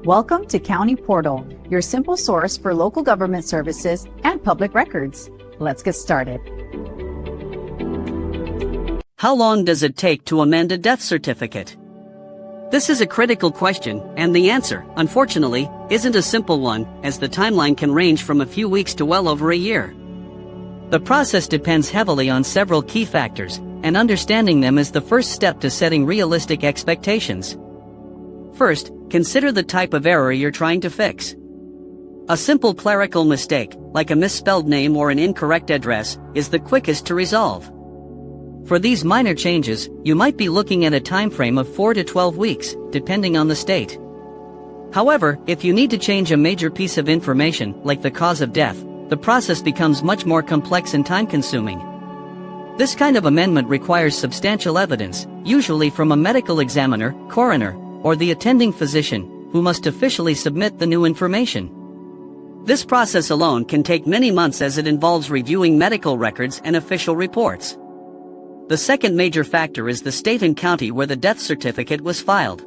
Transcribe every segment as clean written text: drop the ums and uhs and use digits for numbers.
Welcome to County Portal, your simple source for local government services and public records. Let's get started. How long does it take to amend a death certificate? This is a critical question, and the answer, unfortunately, isn't a simple one, as the timeline can range from a few weeks to well over a year. The process depends heavily on several key factors, and understanding them is the first step to setting realistic expectations. First, consider the type of error you're trying to fix. A simple clerical mistake, like a misspelled name or an incorrect address, is the quickest to resolve. For these minor changes, you might be looking at a time frame of 4 to 12 weeks, depending on the state. However, if you need to change a major piece of information, like the cause of death, the process becomes much more complex and time-consuming. This kind of amendment requires substantial evidence, usually from a medical examiner, coroner, or the attending physician, who must officially submit the new information. This process alone can take many months as it involves reviewing medical records and official reports. The second major factor is the state and county where the death certificate was filed.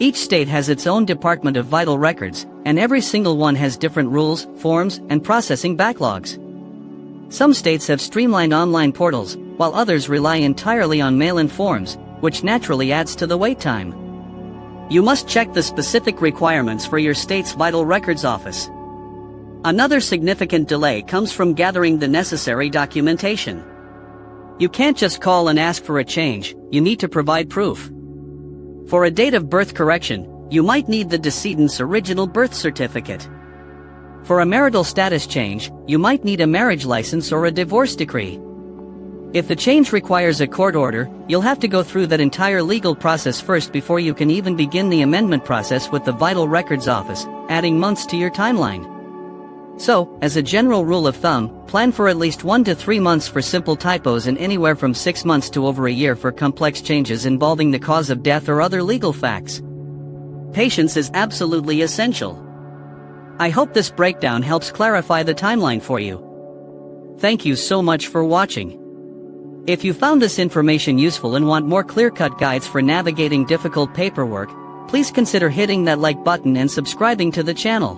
Each state has its own Department of Vital Records, and every single one has different rules, forms, and processing backlogs. Some states have streamlined online portals, while others rely entirely on mail-in forms, which naturally adds to the wait time. You must check the specific requirements for your state's Vital Records office. Another significant delay comes from gathering the necessary documentation. You can't just call and ask for a change, you need to provide proof. For a date of birth correction, you might need the decedent's original birth certificate. For a marital status change, you might need a marriage license or a divorce decree. If the change requires a court order, you'll have to go through that entire legal process first before you can even begin the amendment process with the Vital Records Office, adding months to your timeline. So, as a general rule of thumb, plan for at least 1 to 3 months for simple typos and anywhere from 6 months to over a year for complex changes involving the cause of death or other legal facts. Patience is absolutely essential. I hope this breakdown helps clarify the timeline for you. Thank you so much for watching. If you found this information useful and want more clear-cut guides for navigating difficult paperwork, please consider hitting that like button and subscribing to the channel.